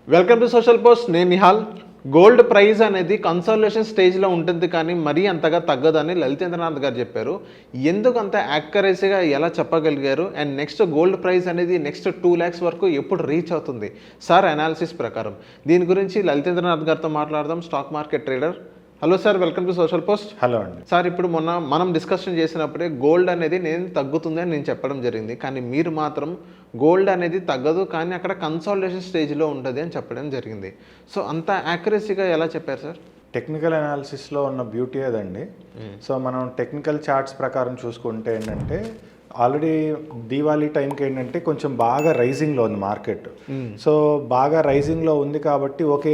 Welcome to social post. నేను Nihal. Gold price అనేది consolidation స్టేజ్లో ఉంటుంది, కానీ మరీ అంతగా తగ్గదని లలితేంద్రనాథ్ గారు చెప్పారు. ఎందుకు అంత యాక్యురసీగా ఎలా చెప్పగలిగారు? అండ్ నెక్స్ట్ గోల్డ్ ప్రైస్ అనేది నెక్స్ట్ 2 lakhs వరకు ఎప్పుడు రీచ్ అవుతుంది సార్ అనాలిసిస్ ప్రకారం? దీని గురించి లలితేంద్రనాథ్ గారితో మాట్లాడదాం, stock market trader. Hello sir, welcome to social post. Hello అండి సార్, ఇప్పుడు మొన్న మనం డిస్కషన్ చేసినప్పుడే గోల్డ్ అనేది తగ్గుతుంది అని నేను చెప్పడం జరిగింది, కానీ మీరు మాత్రం గోల్డ్ అనేది తగ్గదు, కానీ అక్కడ కన్సాలిడేషన్ స్టేజ్లో ఉంటుంది అని చెప్పడం జరిగింది. సో అంత యాక్యురసీగా ఎలా చెప్పారు సార్? టెక్నికల్ అనాలిసిస్లో ఉన్న బ్యూటీ అదండి. సో మనం టెక్నికల్ చార్ట్స్ ప్రకారం చూసుకుంటే ఏంటంటే ఆల్రెడీ దీవాళీ టైంకి ఏంటంటే కొంచెం బాగా రైజింగ్లో ఉంది మార్కెట్. సో బాగా రైజింగ్లో ఉంది కాబట్టి ఓకే,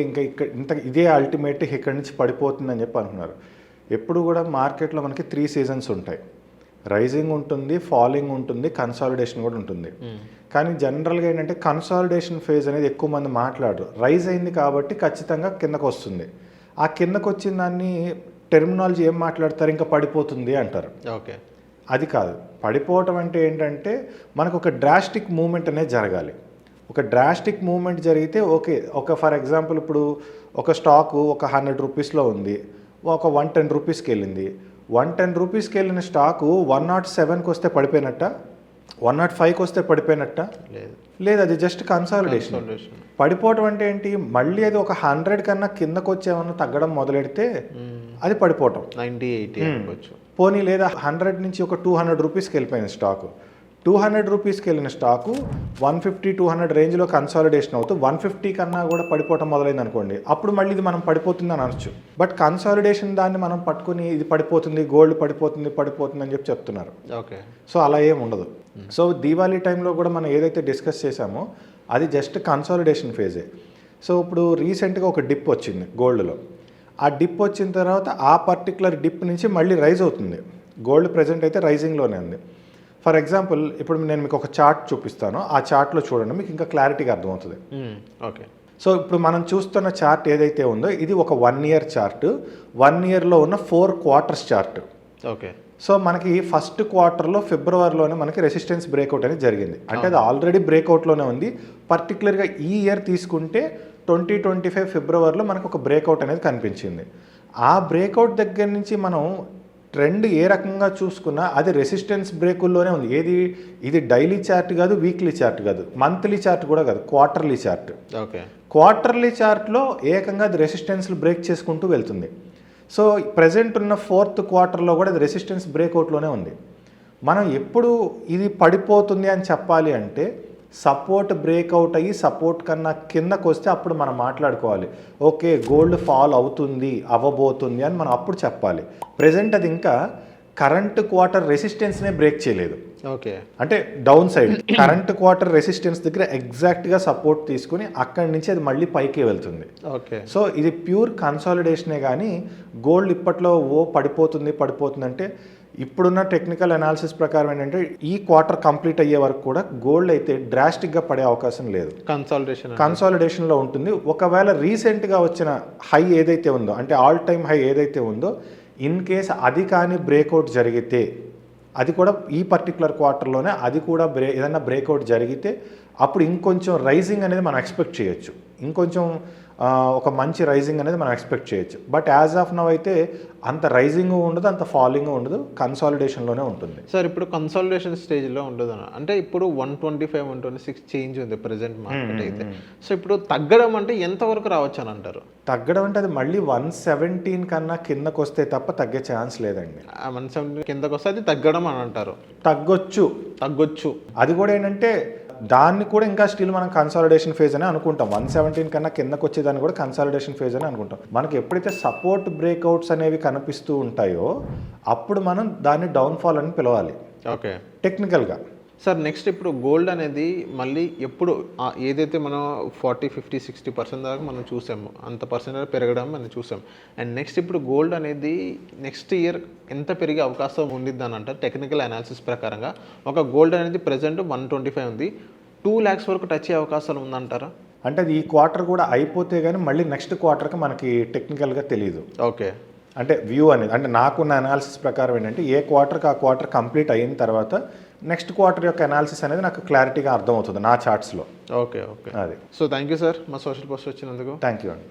ఇంకా ఇదే అల్టిమేట్ ఇక్కడి నుంచి పడిపోతుందని చెప్పి అనుకున్నారు. ఎప్పుడు కూడా మార్కెట్లో మనకి 3 seasons ఉంటాయి. రైజింగ్ ఉంటుంది, ఫాలింగ్ ఉంటుంది, కన్సాలిడేషన్ కూడా ఉంటుంది. కానీ జనరల్గా ఏంటంటే కన్సాలిడేషన్ ఫేజ్ అనేది ఎక్కువ మంది మాట్లాడరు. రైజ్ అయింది కాబట్టి ఖచ్చితంగా కిందకు వస్తుంది. ఆ కిందకు వచ్చిన దాన్ని టెర్మినాలజీ ఏం మాట్లాడతారు, ఇంకా పడిపోతుంది అంటారు. ఓకే, అది కాదు. పడిపోవటం అంటే ఏంటంటే మనకు ఒక డ్రాస్టిక్ మూమెంట్ అనేది జరగాలి. ఒక డ్రాస్టిక్ మూమెంట్ జరిగితే ఓకే, ఫర్ ఎగ్జాంపుల్ ఇప్పుడు ఒక స్టాకు ఒక 100 రూపీస్లో ఉంది, ఒక 110 రూపీస్కి వెళ్ళింది. 110 రూపీస్కి వెళ్ళిన స్టాకు 107కి వస్తే పడిపోయినట్ట, 105కి వస్తే పడిపోయినట్ట? లేదు, అది జస్ట్ కన్సాలిడేషన్. పడిపోవటం అంటే ఏంటి, మళ్ళీ అది ఒక 100 కన్నా కిందకు వచ్చేమన్నా తగ్గడం మొదలెడితే అది పడిపోవటం. 90-80 పోనీ లేదా 100 నుంచి ఒక 200 రూపీస్కి వెళ్ళిపోయింది స్టాకు. 200 రూపీస్కి వెళ్ళిన స్టాకు 150-200 రేంజ్లో కన్సాలిడేషన్ అవుతూ 150 కన్నా కూడా పడిపోవటం మొదలైంది అనుకోండి, అప్పుడు మళ్ళీ ఇది మనం పడిపోతుంది అని అనొచ్చు. బట్ కన్సాలిడేషన్ దాన్ని మనం పట్టుకుని ఇది పడిపోతుంది, గోల్డ్ పడిపోతుంది అని చెప్పి చెప్తున్నారు. ఓకే, సో అలా ఏం ఉండదు. సో దీవాళీ టైంలో కూడా మనం ఏదైతే డిస్కస్ చేసామో అది జస్ట్ కన్సాలిడేషన్ ఫేజే. సో ఇప్పుడు రీసెంట్గా ఒక డిప్ వచ్చింది గోల్డ్లో. ఆ డిప్ వచ్చిన తర్వాత ఆ పర్టికులర్ డిప్ నుంచి మళ్ళీ రైజ్ అవుతుంది. గోల్డ్ ప్రజెంట్ అయితే రైజింగ్లోనే ఉంది. ఫర్ ఎగ్జాంపుల్ ఇప్పుడు నేను మీకు ఒక చార్ట్ చూపిస్తాను, ఆ చార్ట్లో చూడండి, మీకు ఇంకా క్లారిటీగా అర్థమవుతుంది. ఓకే, సో ఇప్పుడు మనం చూస్తున్న చార్ట్ ఏదైతే ఉందో ఇది ఒక 1 year చార్ట్. 1 yearలో ఉన్న 4 quarters చార్ట్. ఓకే, సో మనకి ఫస్ట్ క్వార్టర్లో ఫిబ్రవరిలోనే మనకి రెసిస్టెన్స్ బ్రేక్అవుట్ అనేది జరిగింది. అంటే అది ఆల్రెడీ బ్రేక్అవుట్లోనే ఉంది. పర్టికులర్గా ఈ ఇయర్ తీసుకుంటే 2025 ఫిబ్రవరిలో మనకు ఒక బ్రేక్అవుట్ అనేది కనిపించింది. ఆ బ్రేక్అవుట్ దగ్గర నుంచి మనం ట్రెండ్ ఏ రకంగా చూసుకున్నా అది రెసిస్టెన్స్ బ్రేకుల్లోనే ఉంది. ఇది డైలీ చార్ట్ కాదు, వీక్లీ చార్ట్ కాదు, మంత్లీ చార్ట్ కూడా కాదు, క్వార్టర్లీ చార్ట్. ఓకే, క్వార్టర్లీ చార్ట్లో ఏకంగా అది రెసిస్టెన్స్లు బ్రేక్ చేసుకుంటూ వెళ్తుంది. సో ప్రజెంట్ ఉన్న 4th quarterలో కూడా అది రెసిస్టెన్స్ బ్రేక్అవుట్లోనే ఉంది. మనం ఎప్పుడు ఇది పడిపోతుంది అని చెప్పాలి అంటే సపోర్ట్ బ్రేక్అవుట్ అయ్యి సపోర్ట్ కన్నా కిందకు వస్తే అప్పుడు మనం మాట్లాడుకోవాలి, ఓకే గోల్డ్ ఫాల్ అవుతుంది, అవ్వబోతుంది అని మనం అప్పుడు చెప్పాలి. ప్రజెంట్ అది ఇంకా కరెంట్ క్వార్టర్ రెసిస్టెన్స్నే బ్రేక్ చేయలేదు. ఓకే, అంటే down side current quarter resistance దగ్గర ఎగ్జాక్ట్గా సపోర్ట్ తీసుకుని అక్కడి నుంచి అది మళ్ళీ పైకి వెళ్తుంది. ఓకే, సో ఇది ప్యూర్ కన్సాలిడేషనే, కానీ గోల్డ్ ఇప్పట్లో పడిపోతుంది అంటే ఇప్పుడున్న టెక్నికల్ అనాలిసిస్ ప్రకారం ఏంటంటే ఈ క్వార్టర్ కంప్లీట్ అయ్యే వరకు కూడా గోల్డ్ అయితే డ్రాస్టిక్గా పడే అవకాశం లేదు, కన్సాలిడేషన్లో ఉంటుంది. ఒకవేళ రీసెంట్గా వచ్చిన హై ఏదైతే ఉందో, అంటే ఆల్ టైమ్ హై ఏదైతే ఉందో, ఇన్ కేస్ అది కానీ బ్రేక్అవుట్ జరిగితే, అది కూడా ఈ పర్టికులర్ క్వార్టర్లోనే అది కూడా ఏదైనా బ్రేక్అవుట్ జరిగితే అప్పుడు ఇంకొంచెం రైజింగ్ అనేది మనం ఎక్స్పెక్ట్ చేయొచ్చు, ఇంకొంచెం ఒక మంచి రైజింగ్ అనేది మనం ఎక్స్పెక్ట్ చేయొచ్చు. బట్ యాజ్ ఆఫ్ నౌ అయితే అంత రైజింగ్ ఉండదు, అంత ఫాలింగ్ ఉండదు, కన్సాలిడేషన్లోనే ఉంటుంది. సార్ ఇప్పుడు కన్సాలిడేషన్ స్టేజ్లో ఉండదు అంటే ఇప్పుడు 125-126 చేంజ్ ఉంది ప్రజెంట్ మార్కెట్ అయితే. సో ఇప్పుడు తగ్గడం అంటే ఎంతవరకు రావచ్చు అని అంటారు? తగ్గడం అంటే అది మళ్ళీ 117 కన్నా కిందకు వస్తే తప్ప తగ్గే ఛాన్స్ లేదండి. 117 కిందకు వస్తే అది తగ్గడం అని అంటారు? తగ్గొచ్చు. అది కూడా ఏంటంటే దాన్ని కూడా ఇంకా స్టిల్ మనం కన్సాలిడేషన్ ఫేజ్ అని అనుకుంటాం. 117 కన్నా కిందకు వచ్చేదాన్ని కూడా కన్సాలిడేషన్ ఫేజ్ అని అనుకుంటాం. మనకి ఎప్పుడైతే సపోర్ట్ బ్రేక్అవుట్స్ అనేవి కనిపిస్తూ ఉంటాయో అప్పుడు మనం దాన్ని డౌన్ఫాల్ అని పిలవాలి ఓకే టెక్నికల్గా. సార్ నెక్స్ట్ ఇప్పుడు గోల్డ్ అనేది మళ్ళీ ఎప్పుడు ఏదైతే మనం 40-50-60% దాకా మనం చూసాము, అంత పర్సెంటేజ్ పెరగడం మనం చూసాం. అండ్ నెక్స్ట్ ఇప్పుడు గోల్డ్ అనేది నెక్స్ట్ ఇయర్ ఎంత పెరిగే అవకాశం ఉండిద్ది అని అంటారు టెక్నికల్ అనాలిసిస్ ప్రకారంగా? ఒక గోల్డ్ అనేది ప్రజెంట్ 125 ఉంది, 2 lakhs వరకు టచ్ అయ్యే అవకాశాలు ఉందంటారా? అంటే అది ఈ క్వార్టర్ కూడా అయిపోతే కానీ మళ్ళీ నెక్స్ట్ క్వార్టర్కి మనకి టెక్నికల్గా తెలియదు. ఓకే, అంటే వ్యూ అనేది, అంటే నాకున్న అనాలిసిస్ ప్రకారం ఏంటంటే ఏ క్వార్టర్కి ఆ క్వార్టర్ కంప్లీట్ అయిన తర్వాత నెక్స్ట్ క్వార్టర్ యొక్క అనాలిసిస్ అనేది నాకు క్లారిటీగా అర్థమవుతుంది నా చార్ట్స్లో. ఓకే. అది. సో థ్యాంక్ యూ సార్ మా సోషల్ పోస్ట్ వచ్చినందుకు. థ్యాంక్ యూ అండి.